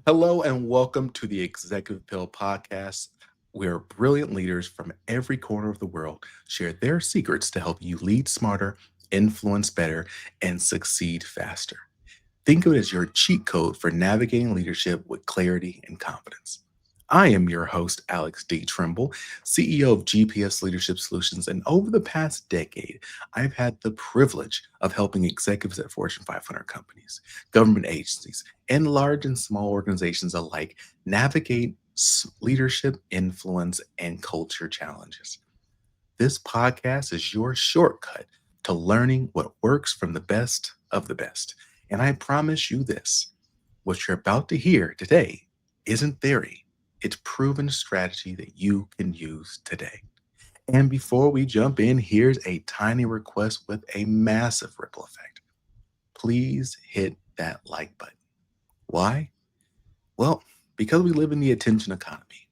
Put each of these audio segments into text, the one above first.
Hello and welcome to the Executive Pill Podcast, where brilliant leaders from every corner of the world share their secrets to help you lead smarter, influence better, and succeed faster. Think of it as your cheat code for navigating leadership with clarity and confidence. I am your host, Alex D. Tremble, CEO of GPS Leadership Solutions, and over the past decade, I've had the privilege of helping executives at Fortune 500 companies, government agencies, and large and small organizations alike navigate leadership, influence, and culture challenges. This podcast is your shortcut to learning what works from the best of the best. And I promise you this, what you're about to hear today isn't theory, it's proven strategy that you can use today. And before we jump in, here's a tiny request with a massive ripple effect. Please hit that like button. Why? Well, because we live in the attention economy.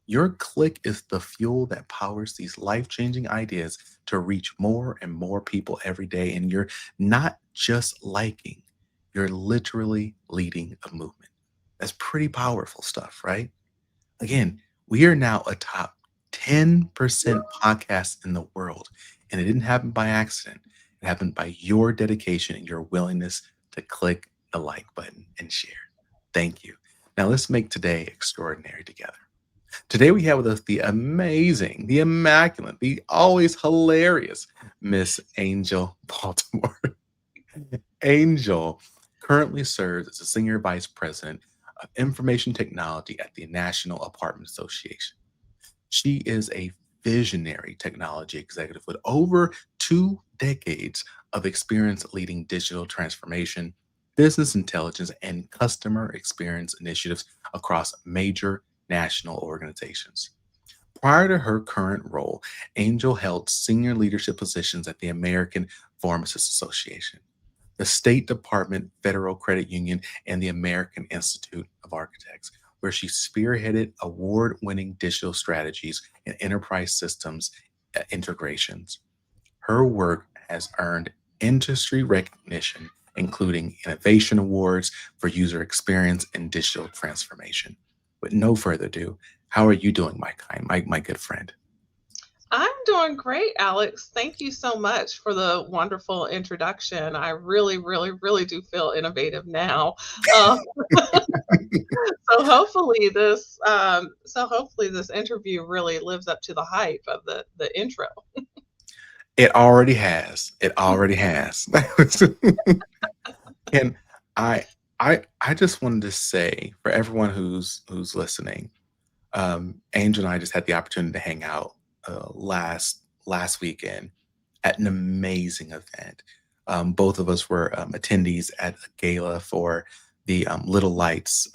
Your click is the fuel that powers these life changing ideas to reach more and more people every day. And you're not just liking, you're literally leading a movement. That's pretty powerful stuff, right? Again, we are now a top 10% podcast in the world. And it didn't happen by accident. It happened by your dedication and your willingness to click the like button and share. Thank you. Now let's make today extraordinary together. Today we have with us the amazing, the immaculate, the always hilarious Miss Angel Baltimore. Angel currently serves as a senior vice president of information technology at the National Apartment Association. She is a visionary technology executive with over 2 decades of experience leading digital transformation, business intelligence, and customer experience initiatives across major national organizations. Prior to her current role, Angel held senior leadership positions at the American Pharmacists Association, the State Department Federal Credit Union, and the American Institute of Architects, where she spearheaded award winning digital strategies and enterprise systems integrations. Her work has earned industry recognition, including innovation awards for user experience and digital transformation. With no further ado, how are you doing, my good friend? I'm doing great, Alex. Thank you so much for the wonderful introduction. I really, really, really do feel innovative now. Uh, so hopefully this interview really lives up to the hype of the intro. It already has. It already has. And I I just wanted to say for everyone who's listening, Angel and I just had the opportunity to hang out last weekend at an amazing event. Both of us were attendees at a gala for the Little Lights.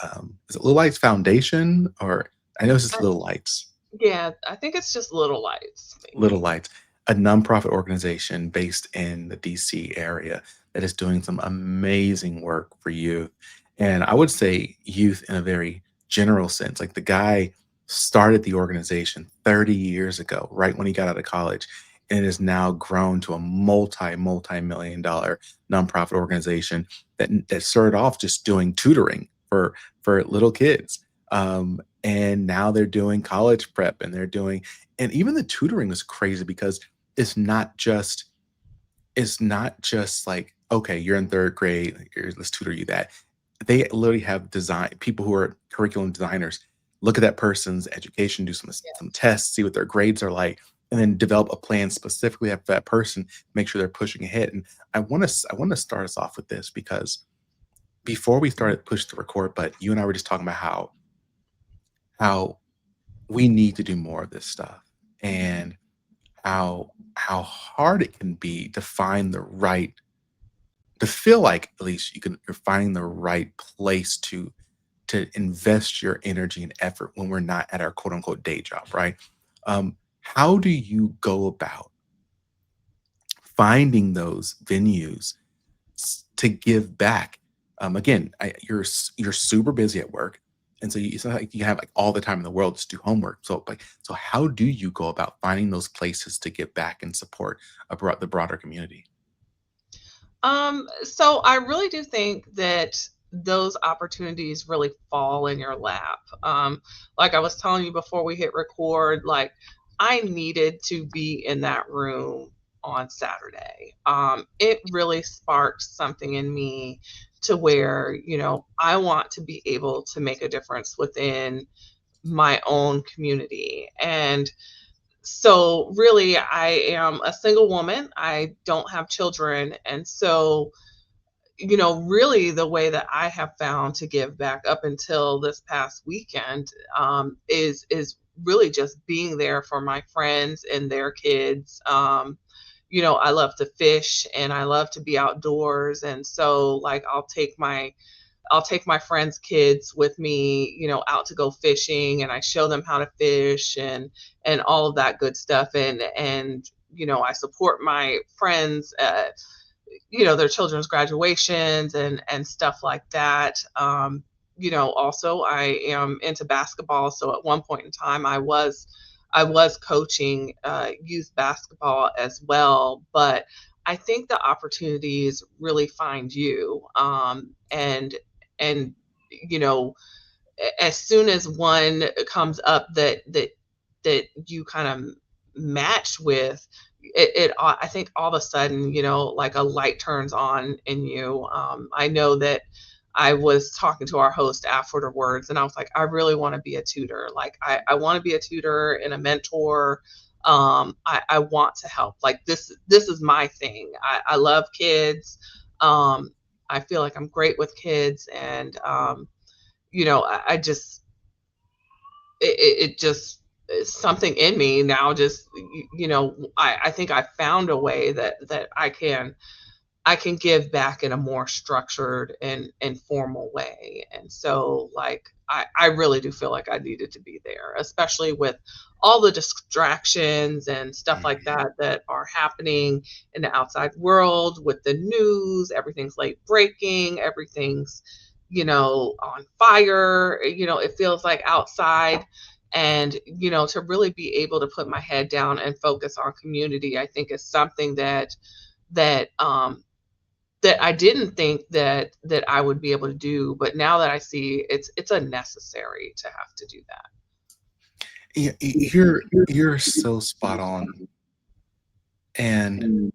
Is it Little Lights Foundation or I know it's just Uh, Little Lights. yeah, I think it's just little lights, Little maybe. Lights, a nonprofit organization based in the DC area that is doing some amazing work for youth. And I would say youth in a very general sense. Like the guy started the organization 30 years ago, right when he got out of college, and it has now grown to a multi million dollar nonprofit organization that started off just doing tutoring for little kids. And now they're doing college prep and they're doing and even the tutoring is crazy because it's not just it's not just like, okay, you're in third grade, let's tutor you that. They literally have design people who are curriculum designers look at that person's education, do some tests, see what their grades are like, and then develop a plan specifically for that person, make sure they're pushing ahead. And I want to start us off with this because before we started push the record, but you and I were just talking about how we need to do more of this stuff. And how hard it can be to find the right to feel like at least you're finding the right place to invest your energy and effort when we're not at our quote unquote day job, right? How do you go about finding those venues to give back? Again, you're super busy at work, and so it's not like you have like all the time in the world to do homework. So how do you go about finding those places to give back and support the broader community? So I really do think that those opportunities really fall in your lap. Like I was telling you before we hit record, like I needed to be in that room on Saturday. It really sparked something in me to where, I want to be able to make a difference within my own community. And so, really, I am a single woman. I don't have children. And so, really the way that I have found to give back up until this past weekend is really just being there for my friends and their kids. I love to fish and I love to be outdoors, and so like I'll take my friends' kids with me, out to go fishing, and I show them how to fish and all of that good stuff, and I support my friends. Their children's graduations and stuff like that. Also I am into basketball, so at one point in time I was coaching youth basketball as well, but I think the opportunities really find you, and you know as soon as one comes up that you kind of match with I think all of a sudden, like a light turns on in you. I know that I was talking to our host afterwards and I was like, I really want to be a tutor. Like I want to be a tutor and a mentor. I want to help. Like this is my thing. I love kids. um I feel like I'm great with kids, and I just it just something in me now just I think I found a way that I can give back in a more structured and formal way. And so, like, I really do feel like I needed to be there, especially with all the distractions and stuff like Mhm. that are happening in the outside world with the news. Everything's late breaking, everything's, on fire. It feels like outside. And, to really be able to put my head down and focus on community, I think is something that that I didn't think that I would be able to do, but now that I see it's a necessary to have to do that. Yeah, you're so spot on, and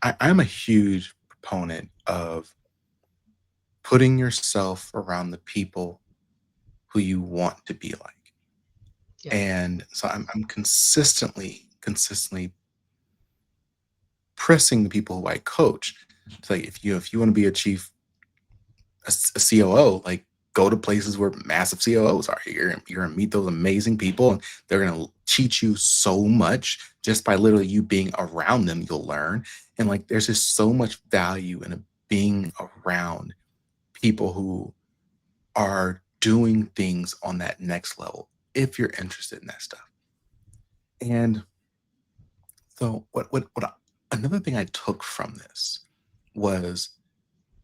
I'm a huge proponent of putting yourself around the people who you want to be like. Yes. And so I'm consistently pressing the people who I coach. It's like if you want to be a COO, like go to places where massive COOs are. You're gonna meet those amazing people, and they're gonna teach you so much just by literally you being around them. You'll learn, and like there's just so much value in being around people who are doing things on that next level if you're interested in that stuff. And so another thing I took from this was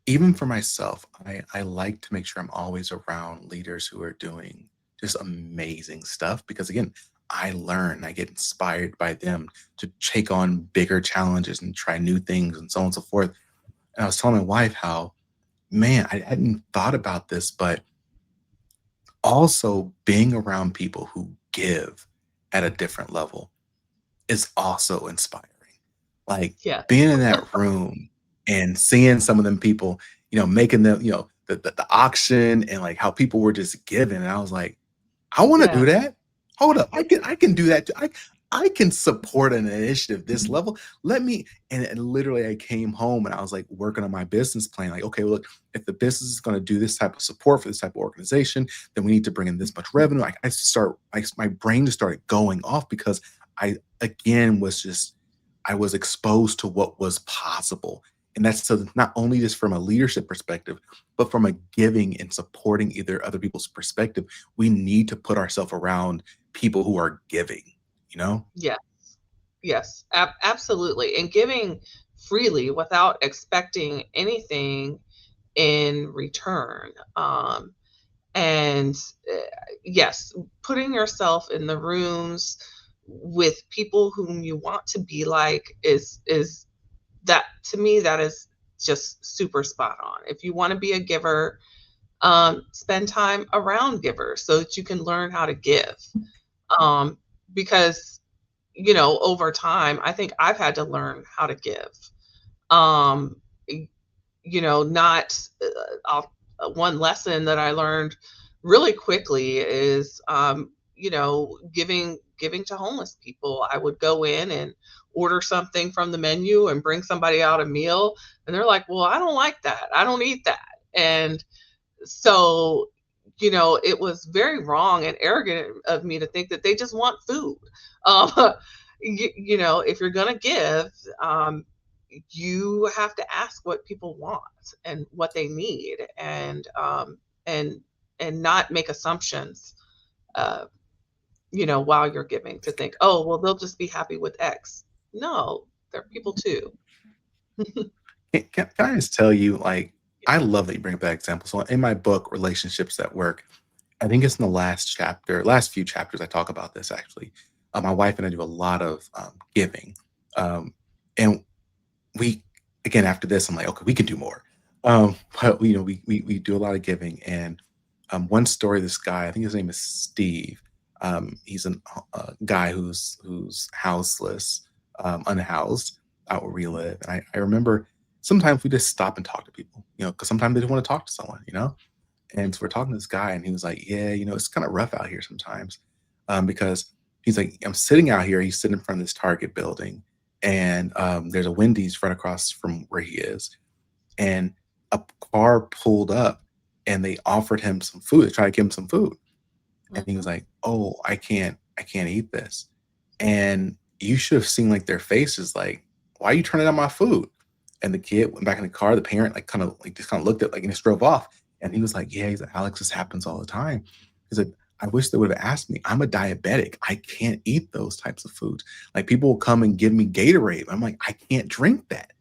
even for myself, I like to make sure I'm always around leaders who are doing just amazing stuff because again, I learn, I get inspired by them to take on bigger challenges and try new things and so on and so forth. And I was telling my wife how, man, I hadn't thought about this, but also being around people who give at a different level is also inspiring. Like, Yes. being in that room and seeing some of them people, making them, the auction and, like, how people were just giving, and I was like, I wanna Yeah. do that. Hold up, I can do that too. I can support an initiative this level. Let me and literally I came home and I was, like, working on my business plan, like, "Okay, well, look, if the business is gonna do this type of support for this type of organization, then we need to bring in this much revenue." I start my brain just started going off because I, again, I was exposed to what was possible, and that's so not only just from a leadership perspective, but from a giving and supporting either other people's perspective. We need to put ourselves around people who are giving, you know? Yeah. Yes. Absolutely. And giving freely without expecting anything in return. And uh, yes, putting yourself in the rooms with people whom you want to be like is that to me, that is just super spot on. If you want to be a giver, spend time around givers so that you can learn how to give. Um, because, over time, I think I've had to learn how to give. Um, Not one lesson that I learned really quickly is, giving to homeless people. I would go in and order something from the menu and bring somebody out a meal, and they're like, "Well, I don't like that. I don't eat that." And so, it was very wrong and arrogant of me to think that they just want food. Um, if you're gonna give, you have to ask what people want and what they need, and and not make assumptions. Uh, while you're giving, to think, oh, well, they'll just be happy with X. No, they're people too. Can I just tell you, like, I love that you bring up that example. So in my book, Relationships at Work, I think it's in the last few chapters, I talk about this actually. My wife and I do a lot of giving. Um, and we, again, after this, I'm like, okay, we can do more. But we do a lot of giving. And one story, this guy, I think his name is Steve. He's a guy who's houseless, unhoused out where we live. And I remember sometimes we just stop and talk to people, because sometimes they just want to talk to someone. And so we're talking to this guy, and he was like, "Yeah, it's kind of rough out here sometimes," because he's like, "I'm sitting out here." He's sitting in front of this Target building, and there's a Wendy's right across from where he is, and a car pulled up, and they offered him some food. They tried to give him some food, and he was Mhm, like, "Oh, I can't eat this." And you should have seen like their faces, like, "Why are you turning down my food?" And the kid went back in the car. The parent like just kind of looked at like and just drove off. And he was like, "Yeah," he's like, "Alex, this happens all the time." He's like, "I wish they would have asked me. I'm a diabetic. I can't eat those types of foods. Like people will come and give me Gatorade. I'm like, I can't drink that.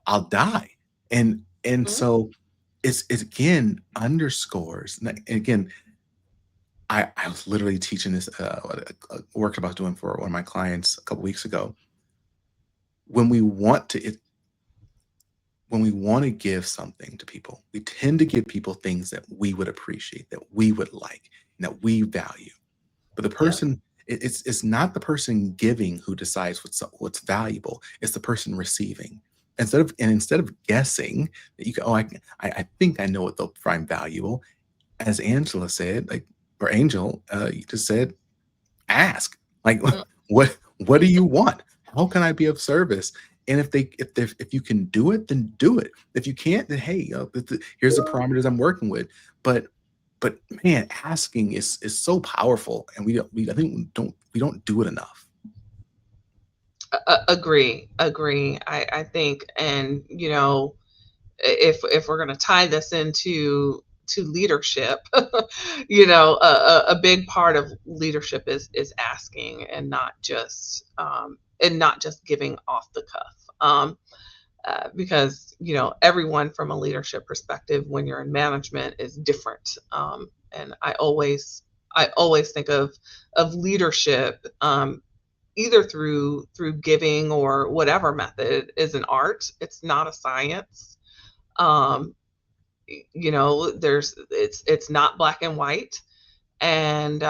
I'll die." And mhm. so it's again underscores. And again, I was literally teaching this a workshop I was doing for one of my clients a couple weeks ago. When we want to when we want to give something to people, we tend to give people things that we would appreciate, that we would like, and that we value. But the Yes. person, it's not the person giving who decides what's valuable. It's the person receiving. Instead of guessing that you go, oh, I think I know what they'll find valuable. As Angela said, like, or Angel, you just said, ask, like, Mm, what do you want? How can I be of service? And if you can do it, then do it. If you can't, then hey, here's the parameters I'm working with. but but man, asking is so powerful, and I think we don't do it enough. agree, agree. I think, and if we're going to tie this into to leadership, a big part of leadership is asking, and not just giving off the cuff. Because everyone from a leadership perspective, when you're in management, is different. And I always think of leadership, either through giving or whatever method, is an art. It's not a science. um, it's not black and white, and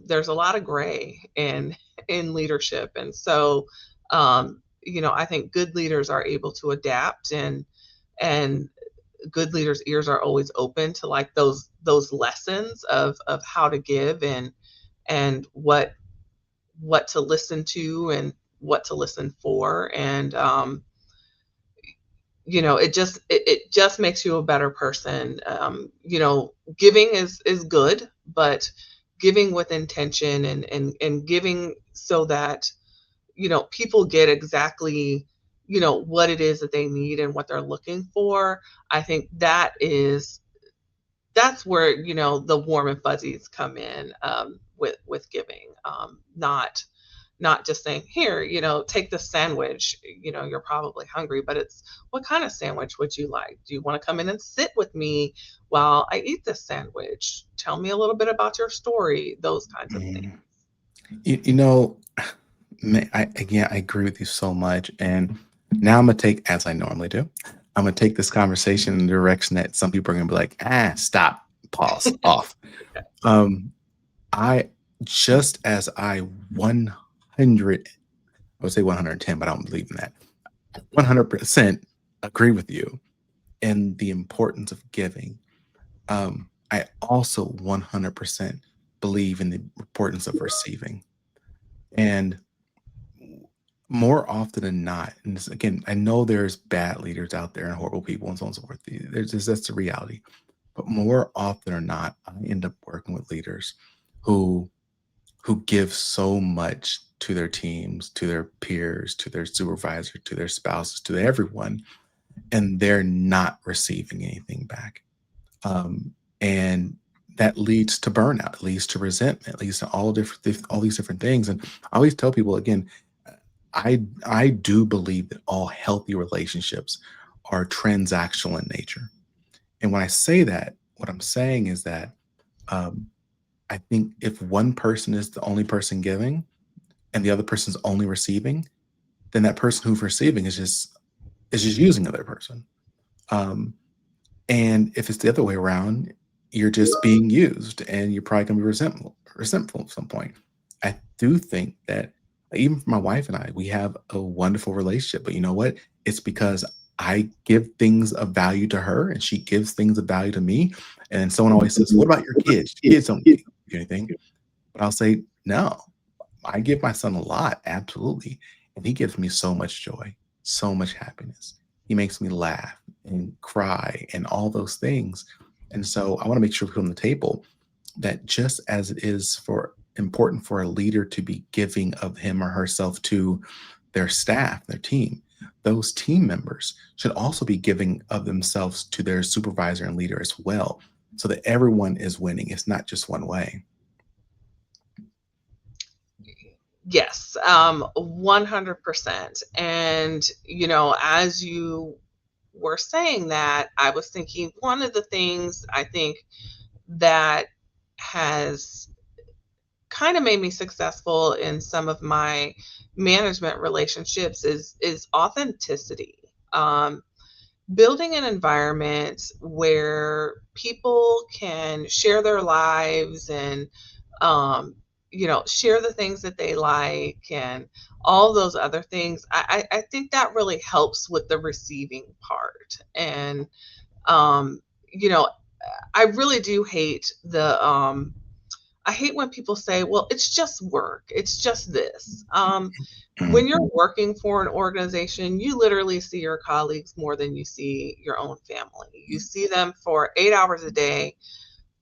there's a lot of gray in leadership. And so, I think good leaders are able to adapt, and good leaders' ears are always open to, like, those lessons of how to give, and what to listen to, and what to listen for. And it just makes you a better person. Giving is good, but giving with intention, and giving so that people get exactly what it is that they need and what they're looking for. I think that's where the warm and fuzzies come in, with giving. Not just saying, here, take this sandwich. You're probably hungry, but it's, what kind of sandwich would you like? Do you want to come in and sit with me while I eat this sandwich? Tell me a little bit about your story, those kinds of things. Mhm. You know, man, I again, I agree with you so much. And Now I'm gonna take, as I normally do, I'm gonna take this conversation in the direction that some people are gonna be like, ah, stop, pause, off. Um, I just as I 100, I would say 110, but I don't believe in that. 100% agree with you in the importance of giving. I also 100% believe in the importance of receiving. And more often than not, and this, again, I know there's bad leaders out there and horrible people and so on and so forth. There's just, that's the reality. But more often or not, I end up working with leaders who give so much to their teams, to their peers, to their supervisor, to their spouses, to everyone, and they're not receiving anything back. And that leads to burnout, leads to resentment, leads to all these different things. And I always tell people again, I do believe that all healthy relationships are transactional in nature. And when I say that, what I'm saying is that um, I think if one person is the only person giving and the other person's only receiving, then that person who's receiving is just using the other person. Um, And if it's the other way around, you're just being used and you're probably gonna be resentful at some point. I do think that even for my wife and I, we have a wonderful relationship. But you know what? It's because I give things of value to her and she gives things of value to me. And someone always says, what about your kids? Kids don't give you anything. But I'll say, no, I give my son a lot, absolutely. And he gives me so much joy, so much happiness. He makes me laugh and cry and all those things. And so I want to make sure we put on the table that just as it is for important for a leader to be giving of him or herself to their staff, their team, those team members should also be giving of themselves to their supervisor and leader as well, so that everyone is winning. It's not just one way. Yes, 100%. And, as you were saying that, I was thinking one of the things I think that has kind of made me successful in some of my management relationships is authenticity. Building an environment where people can share their lives and um, share the things that they like and all those other things. I think that really helps with the receiving part. And um, you know, I really do hate the I hate when people say, well, it's just work. It's just this. When you're working for an organization, you literally see your colleagues more than you see your own family. You see them for 8 hours a day,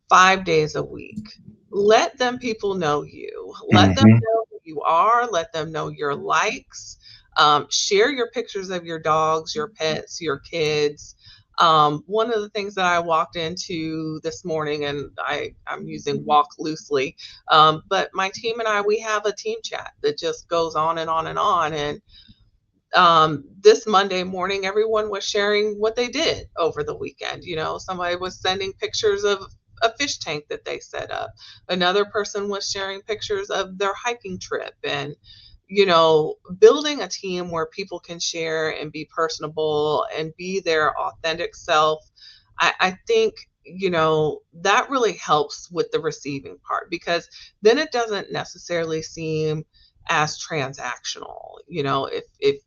5 days a week. Let them people know you. Let them Mhm. know who you are. Let them know your likes. Share your pictures of your dogs, your pets, your kids. One of the things that I walked into this morning, and I'm using walk loosely, but my team and I, we have a team chat that just goes on and on and on. And this Monday morning, everyone was sharing what they did over the weekend. Somebody was sending pictures of a fish tank that they set up. Another person was sharing pictures of their hiking trip. And, building a team where people can share and be personable and be their authentic self, I think, that really helps with the receiving part because then it doesn't necessarily seem as transactional. If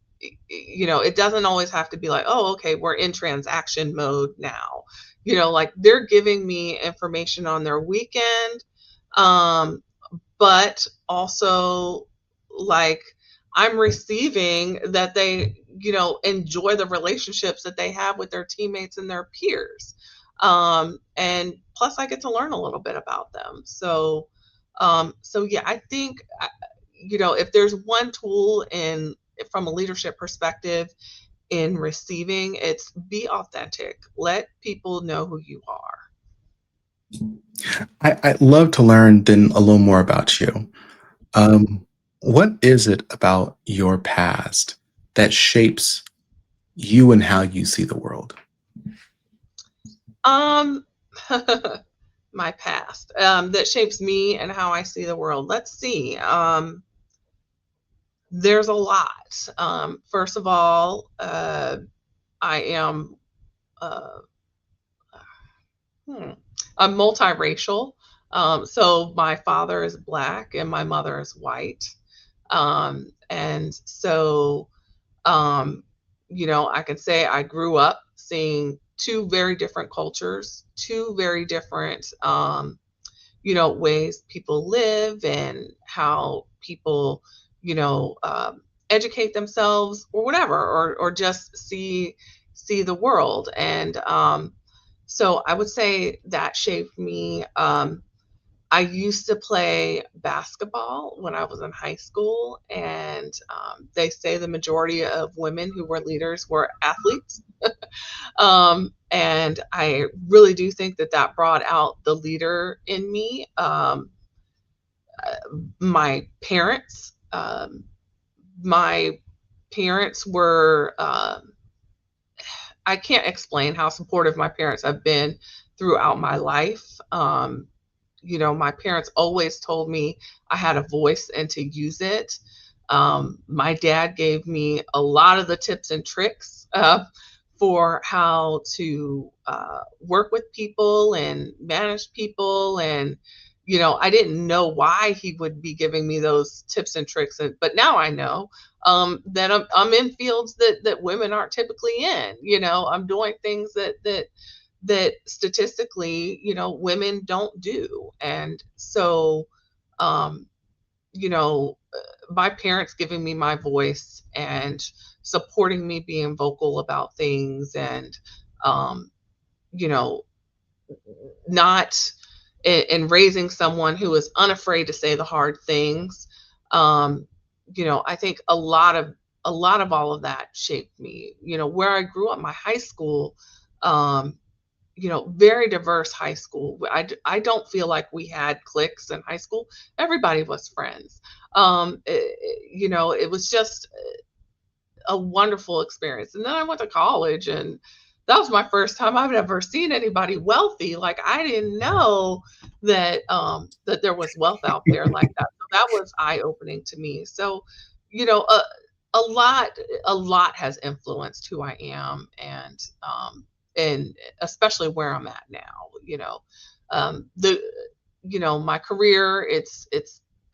it doesn't always have to be like, oh, okay, we're in transaction mode now. Like they're giving me information on their weekend, um, but also like I'm receiving that they, enjoy the relationships that they have with their teammates and their peers. And plus I get to learn a little bit about them. So yeah, I think if there's one tool in from a leadership perspective in receiving, it's be authentic. Let people know who you are. I'd love to learn then a little more about you. Um, what is it about your past that shapes you and how you see the world? Um, my past that shapes me and how I see the world. Let's see. There's a lot. First of all, I am uh, hmm, I'm multiracial. So my father is black and my mother is white. And so, um, I can say I grew up seeing two very different cultures, two very different, ways people live and how people, you know, um, educate themselves or whatever, or just see the world. And so I would say that shaped me. I used to play basketball when I was in high school, and they say the majority of women who were leaders were athletes. And I really do think that that brought out the leader in me. My parents, my parents were. I can't explain how supportive my parents have been throughout my life. My parents always told me I had a voice and to use it. My dad gave me a lot of the tips and tricks for how to work with people and manage people. And, I didn't know why he would be giving me those tips and tricks, but now I know that I'm in fields that women aren't typically in. I'm doing things that statistically, women don't do. And so, um, you know, my parents giving me my voice and supporting me being vocal about things, and, um, you know, not in raising someone who is unafraid to say the hard things. Um, I think a lot of all of that shaped me. Where I grew up, my high school, um, very diverse high school. I don't feel like we had cliques in high school. Everybody was friends. It was just a wonderful experience. And then I went to college, and that was my first time I've ever seen anybody wealthy. Like, I didn't know that there was wealth out there like that. So that was eye opening to me. So, you know, a, a lot a lot has influenced who I am, and especially where I'm at now. The my career, it's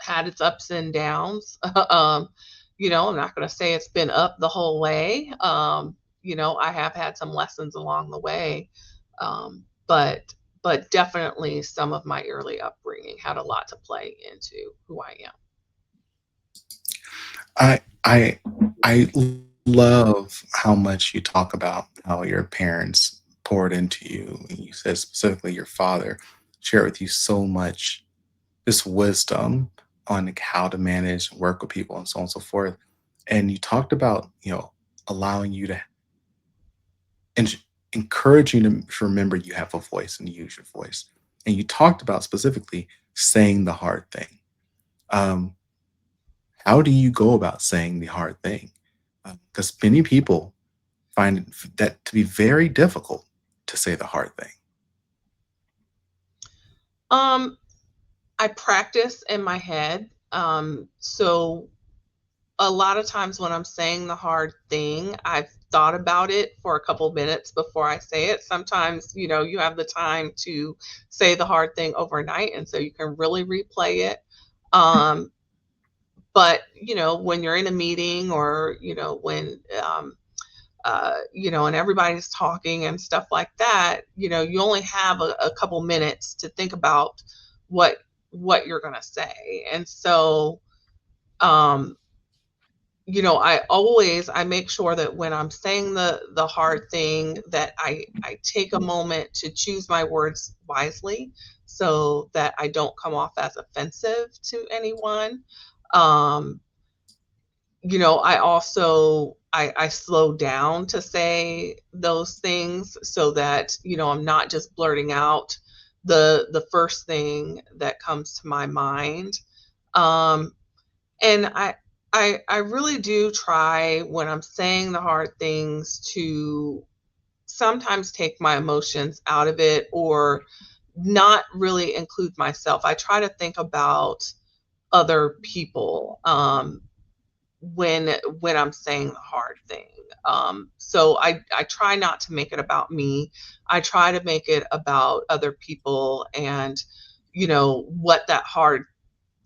had its ups and downs. I'm not going to say it's been up the whole way. I have had some lessons along the way, but definitely some of my early upbringing had a lot to play into who I am. I love how much you talk about how your parents poured into you. And you said specifically your father shared with you so much this wisdom on like how to manage, work with people, and so on and so forth. And you talked about, allowing you to and encourage you to remember you have a voice and use your voice. And you talked about specifically saying the hard thing. Um, how do you go about saying the hard thing? Because many people find that to be very difficult to say the hard thing. Um, I practice in my head. So a lot of times when I'm saying the hard thing, I've thought about it for a couple minutes before I say it. Sometimes, you have the time to say the hard thing overnight, and so you can really replay it. Um, but, when you're in a meeting, or, when, and everybody's talking and stuff like that, you only have a couple minutes to think about what what you're going to say. And so, um, I make sure that when I'm saying the hard thing, that I take a moment to choose my words wisely, so that I don't come off as offensive to anyone. Um, I also I slow down to say those things, so that, I'm not just blurting out the first thing that comes to my mind. Um, and I really do try, when I'm saying the hard things, to sometimes take my emotions out of it, or not really include myself. I try to think about other people. when when I'm saying the hard thing. So I try not to make it about me. I try to make it about other people and what that hard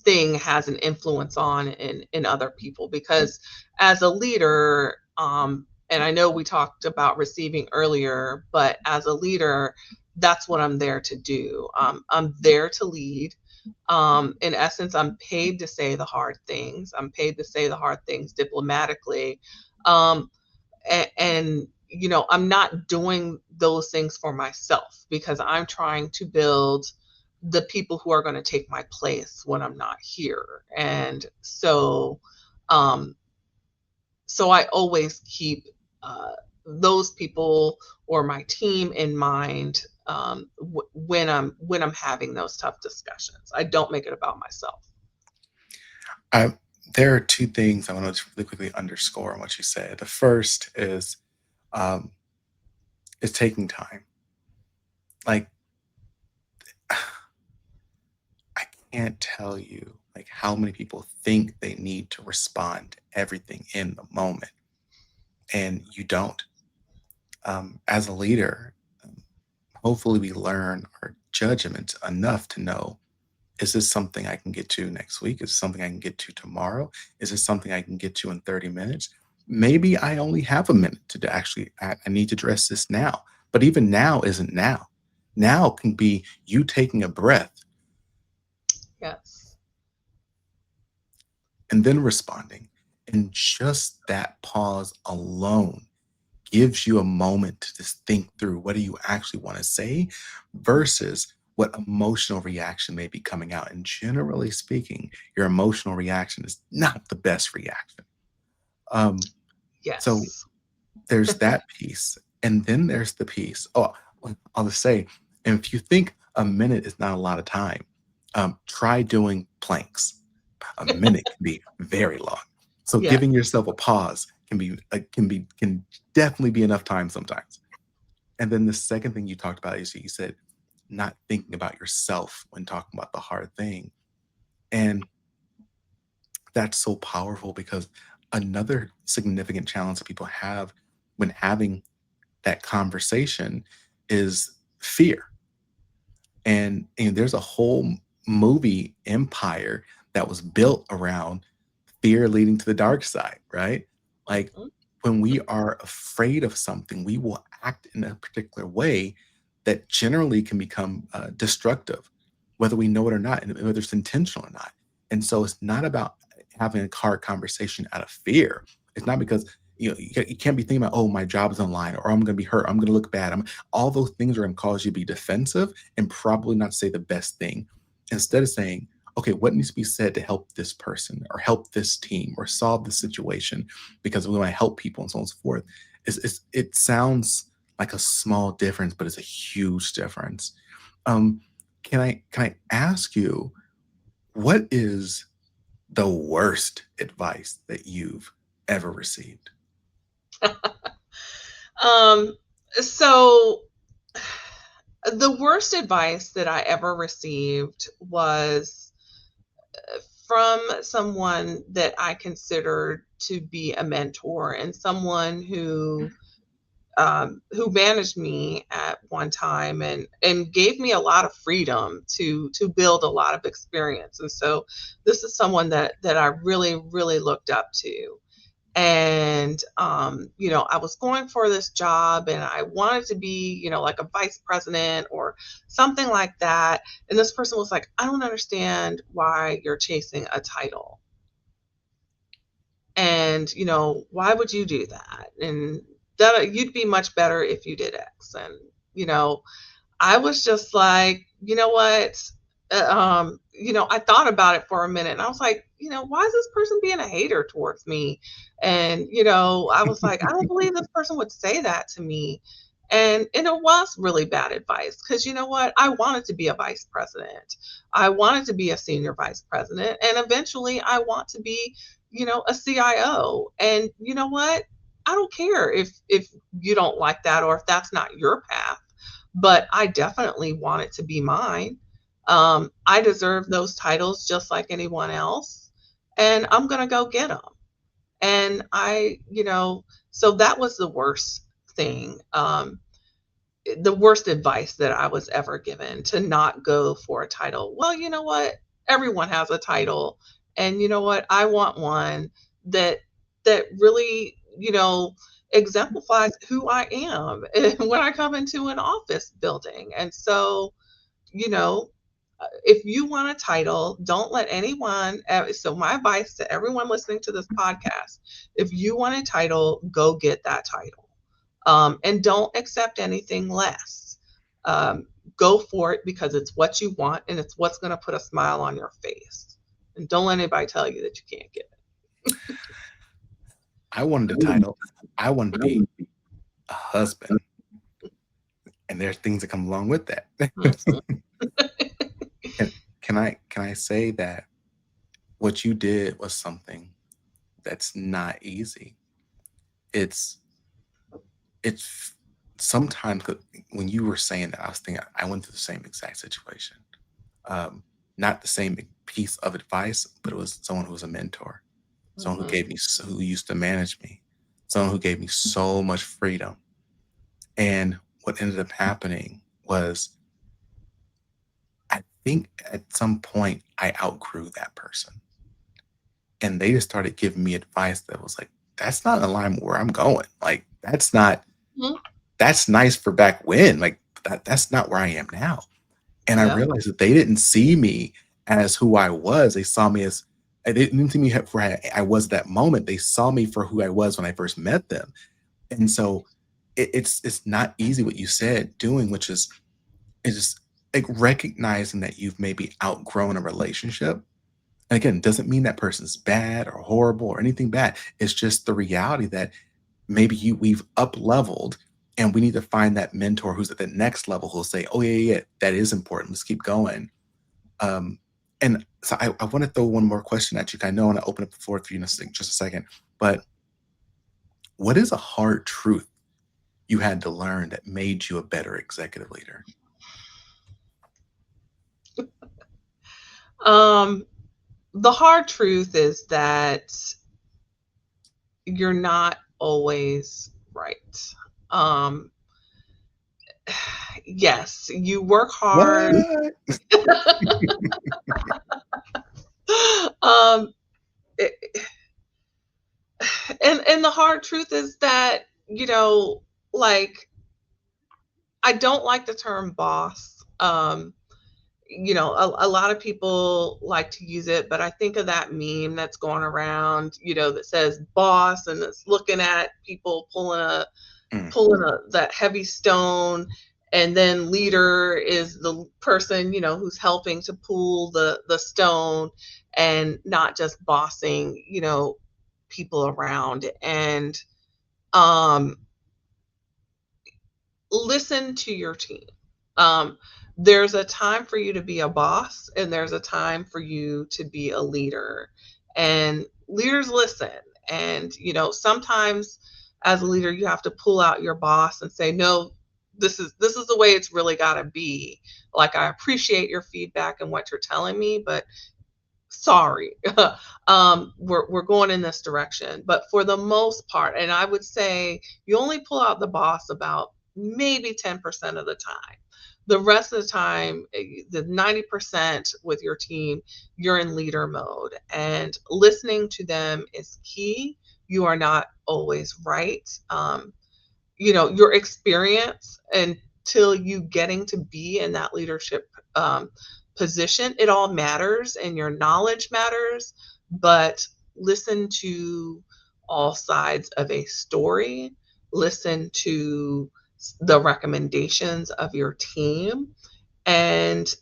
thing has an influence on in other people, because as a leader, and I know we talked about receiving earlier, but as a leader, that's what I'm there to do. I'm there to lead. In essence, I'm paid to say the hard things. I'm paid to say the hard things diplomatically. Um, and I'm not doing those things for myself, because I'm trying to build the people who are going to take my place when I'm not here. And um so I always keep uh those people or my team in mind, when I'm having those tough discussions. I don't make it about myself. I, there are two things I want to really quickly underscore on what you said. The first um, is taking time. Like I can't tell you like how many people think they need to respond to everything in the moment, and you don't. As a leader, um, hopefully we learn our judgment enough to know, is this something I can get to next week? Is this something I can get to tomorrow? Is this something I can get to in 30 minutes? Maybe I only have a minute to actually, I need to address this now. But even now isn't now. Now can be you taking a breath Yes. and then responding. And just that pause alone gives you a moment to just think through, what do you actually want to say versus what emotional reaction may be coming out. And generally speaking, your emotional reaction is not the best reaction. Um, so Yes. there's that piece. And then there's the piece. Oh, well, I'll just say, and if you think a minute is not a lot of time, try doing planks. A minute can be very long. So Yes. giving yourself a pause can definitely be enough time sometimes. And then the second thing you talked about is you said not thinking about yourself when talking about the hard thing. And that's so powerful because another significant challenge that people have when having that conversation is fear. And there's a whole movie empire that was built around fear leading to the dark side, right? Like Mhm. when we are afraid of something, we will act in a particular way that generally can become destructive, whether we know it or not, and whether it's intentional or not. And so it's not about having a hard conversation out of fear. It's not because you can't be thinking about, oh, my job is online, or I'm going to be hurt, I'm going to look bad. All those things are going to cause you to be defensive and probably not say the best thing. Instead of saying, okay, what needs to be said to help this person or help this team or solve the situation because we want to help people and so on and so forth. It sounds like a small difference, but it's a huge difference. Um, can I ask you, what is the worst advice that you've ever received? um so the worst advice that I ever received was from someone that I considered to be a mentor, and someone who managed me at one time, and gave me a lot of freedom to build a lot of experience. And so this is someone that I really really looked up to. And I was going for this job, and I wanted to be, like a vice president or something like that. And this person was like, I don't understand why you're chasing a title, and why would you do that, and that you'd be much better if you did X. And you know I was just like, you know what? I thought about it for a minute, and I was like, why is this person being a hater towards me? And I was like, I don't believe this person would say that to me. And it was really bad advice, because you know what? I wanted to be a vice president. I wanted to be a senior vice president, and eventually I want to be, a CIO. And you know what? I don't care if you don't like that, or if that's not your path, but I definitely want it to be mine. I deserve those titles just like anyone else, and I'm gonna go get them. And so that was the worst thing. The worst advice that I was ever given, to not go for a title. Well, you know what? Everyone has a title. And you know what? I want one that really, exemplifies who I am when I come into an office building. And so, you know, if you want a title, don't let anyone. So, my advice to everyone listening to this podcast: if you want a title, go get that title, and don't accept anything less. Um, go for it because it's what you want and it's what's going to put a smile on your face. And don't let anybody tell you that you can't get I wanted a title. I wanted to be a husband, and there's things that come along with that. it. Mhm. can, can I say that what you did was something that's not easy? It's it's sometimes when you were saying that, I was thinking I went through the same exact situation. Um, Not the same piece of advice, but it was someone who was a mentor, someone who Mhm. who used to manage me, someone who gave me so much freedom. And what ended up happening was, I think at some point I outgrew that person, and they just started giving me advice that was like, "That's not in line with where I'm going. Like, that's not. Mhm. That's nice for back when. Like, that's not where I am now." And I Yeah. realized that they didn't see me as who I was. They saw me as they didn't see me for who I was that moment. They saw me for who I was when I first met them. And so it's not easy what you said doing, which is just like recognizing that you've maybe outgrown a relationship. And again, doesn't mean that person's bad or horrible or anything bad. It's just the reality that maybe we've up leveled, and we need to find that mentor who's at the next level who'll say, "Oh yeah, that is important. Let's keep going." Um, and so I want to throw one more question at you. 'Cause I know I want to open up the floor for you in just a second. But what is a hard truth you had to learn that made you a better executive leader? Um, the hard truth is that you're not always right. Um, yes, you work hard. What? um, it, and the hard truth is that, like, I don't like the term boss. A lot of people like to use it, but I think of that meme that's going around, that says boss, and it's looking at people Mm, that heavy stone, and then leader is the person, who's helping to pull the stone, and not just bossing, people around. And um listen to your team. Um, there's a time for you to be a boss, and there's a time for you to be a leader. And leaders listen. And, sometimes as a leader, you have to pull out your boss and say, no, this is the way it's really got to be. Like, I appreciate your feedback and what you're telling me, but sorry, we're going in this direction. But for the most part, and I would say you only pull out the boss about maybe 10% of the time. The rest of the time, the 90% with your team, you're in leader mode, and listening to them is key. You are not always right. Your experience until you getting to be in that leadership position, it all matters, and your knowledge matters. But listen to all sides of a story. Listen to the recommendations of your team. And,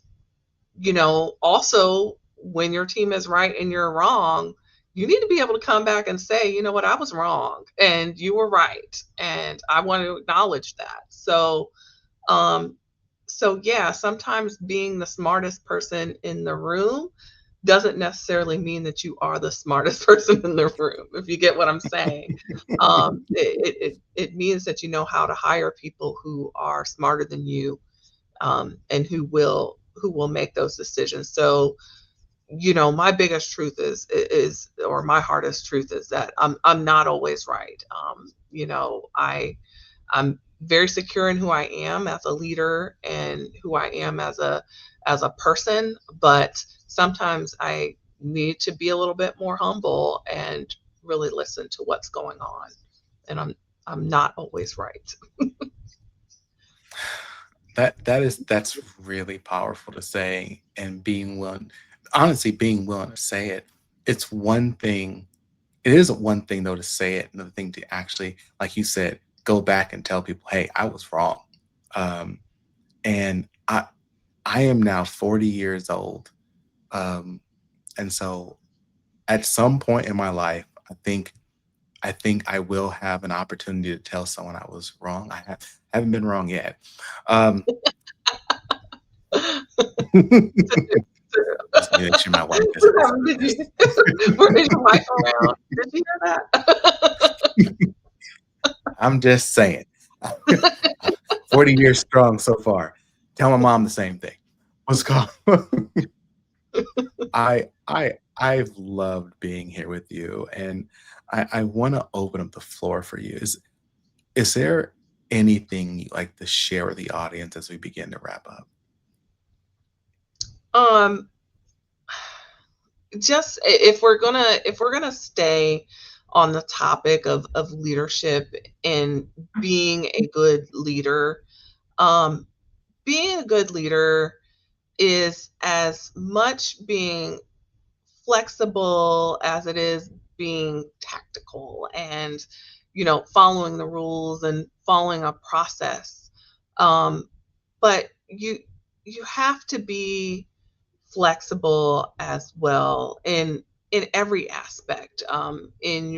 also, when your team is right and you're wrong, you need to be able to come back and say, you know what, I was wrong and you were right. And I want to acknowledge that. Um, yeah, sometimes being the smartest person in the room doesn't necessarily mean that you are the smartest person in the room, if you get what I'm saying. It means that you know how to hire people who are smarter than you, and who will make those decisions. So, my biggest truth is or my hardest truth is that I'm not always right. I'm very secure in who I am as a leader and who I am as a person, but sometimes I need to be a little bit more humble and really listen to what's going on. And I'm not always right. That's really powerful to say, and being willing, honestly, being willing to say it. It's one thing. It is one thing though to say it, another thing to actually, like you said, go back and tell people, "Hey, I was wrong." Um, and I am now 40 years old, um, and so at some point in my life, I think I will have an opportunity to tell someone I was wrong. Haven't been wrong yet. Um, just make sure my wife doesn't listen to Did this. you, where is your wife around? Did you hear that? I'm just saying. 40 years strong so far. Tell my mom the same thing. What's called I've loved being here with you, and I want to open up the floor for you. Is there anything you'd like to share with the audience as we begin to wrap up? um, just if we're gonna stay on the topic of leadership and being a good leader, um, being a good leader is as much being flexible as it is being tactical and following the rules and following a process. But you have to be flexible as well in every aspect, in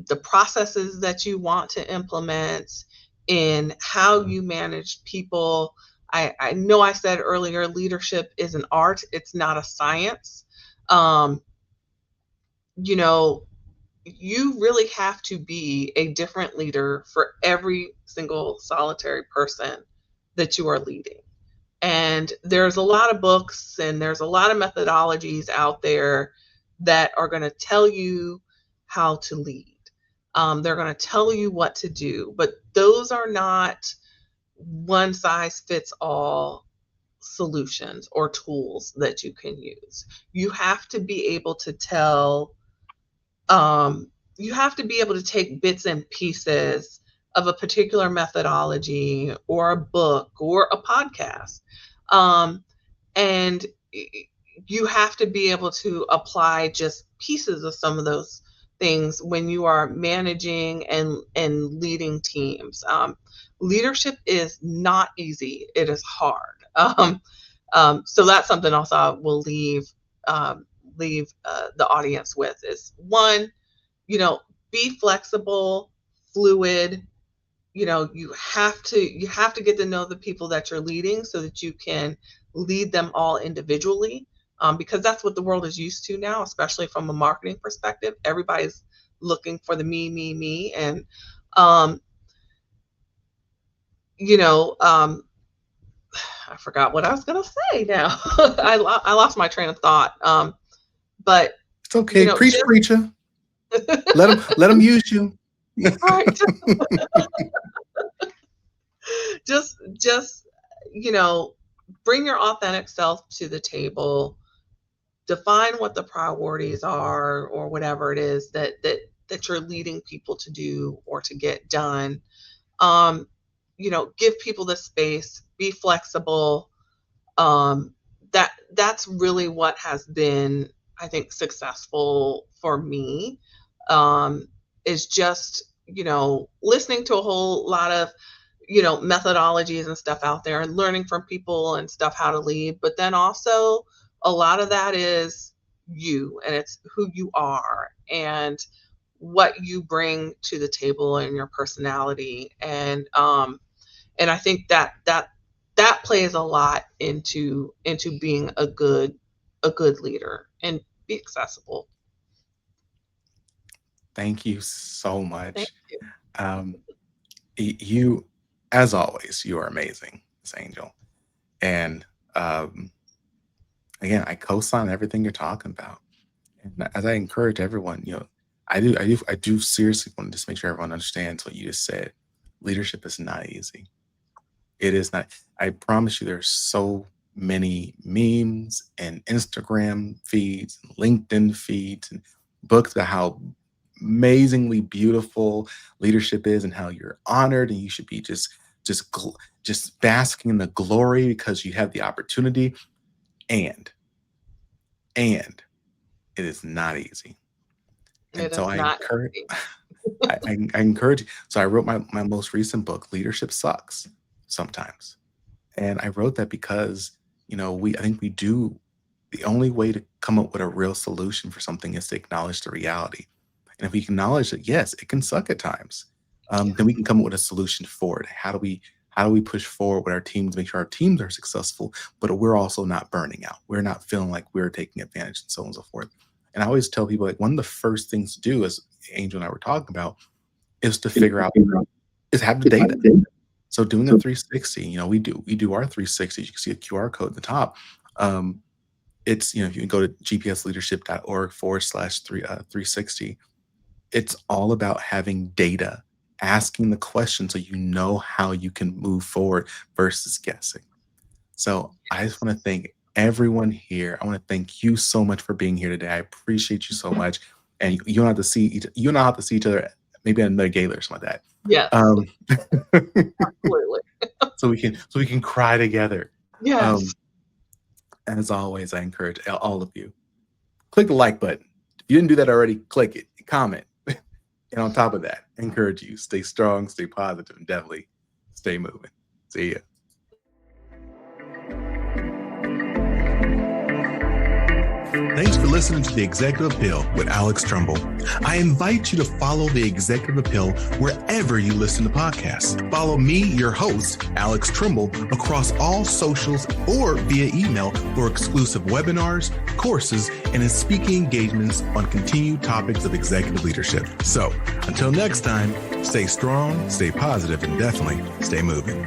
the processes that you want to implement, in how you manage people. I know I said earlier leadership is an art, it's not a science. um, you know you really have to be a different leader for every single solitary person that you are leading. And there's a lot of books and there's a lot of methodologies out there that are going to tell you how to lead. They're going to tell you what to do, but those are not one size fits all solutions or tools that you can use. You have to be able to tell um, you have to be able to take bits and pieces of a particular methodology or a book or a podcast. Um, and you have to be able to apply just pieces of some of those things when you are managing and leading teams. Leadership is not easy, it is hard. So that's something else I will um, leave the audience with is one, you know, be flexible, fluid. You have to get to know the people that you're leading so that you can lead them all individually, because that's what the world is used to now, especially from a marketing perspective. Everybody's looking for the me, and um, you know, I forgot what I was gonna say now. I lost my train of thought. But It's okay. Preach, just preacher. Let them use you. right, just you know, bring your authentic self to the table. Define what the priorities are, or whatever it is that you're leading people to do or to get done. Um, give people the space. Be flexible. um, that's really what has been, I think, successful for me, um, is just listening to a whole lot of methodologies and stuff out there and learning from people and stuff how to lead, but then also a lot of that is you, and it's who you are and what you bring to the table and your personality. And I think that plays a lot into being a good leader and be accessible. Thank you so Thank much. you. Um, you, as always, you are amazing, Miss Angel. And um, again, I co-sign everything you're talking about. And as I encourage everyone, I do seriously want to just make sure everyone understands what you just said. Leadership is not easy. It is not. I promise you, there's so many memes and Instagram feeds, and LinkedIn feeds, and books about how amazingly beautiful leadership is and how you're honored and you should be just basking in the glory because you have the opportunity. And and it is not easy. And It so is I not encourage easy. I encourage you. So I wrote my most recent book, Leadership Sucks Sometimes. And I wrote that because, I think we do the only way to come up with a real solution for something is to acknowledge the reality. And if we acknowledge that, yes, it can suck at times, then we Yes. can come up with a solution for it. How do we push forward with our teams, make sure our teams are successful, but we're also not burning out. We're not feeling like we're taking advantage and so on and so forth. And I always tell people like one of the first things to do, as Angel and I were talking about, is to figure out is have the data. So doing a 360, we do our 360. You can see a QR code at the top. Um, it's if you can go to gpsleadership.org/360, it's all about having data, asking the question so you know how you can move forward versus guessing. So I just want to thank everyone here. I want to thank you so much for being here today. I appreciate you so much. And you don't have to see you and I have to see each other maybe at another gala or something like that. Yes, absolutely. So we can cry together. Yes. Um, as always, I encourage all of you, click the like button. If you didn't do that already, click it, comment. And on top of that, I encourage you, stay strong, stay positive, and definitely stay moving. See ya. Thanks for listening to The Executive Appeal with Alex Tremble. I invite you to follow The Executive Appeal wherever you listen to podcasts. Follow me, your host, Alex Tremble, across all socials or via email for exclusive webinars, courses, and in speaking engagements on continued topics of executive leadership. So until next time, stay strong, stay positive, and definitely stay moving.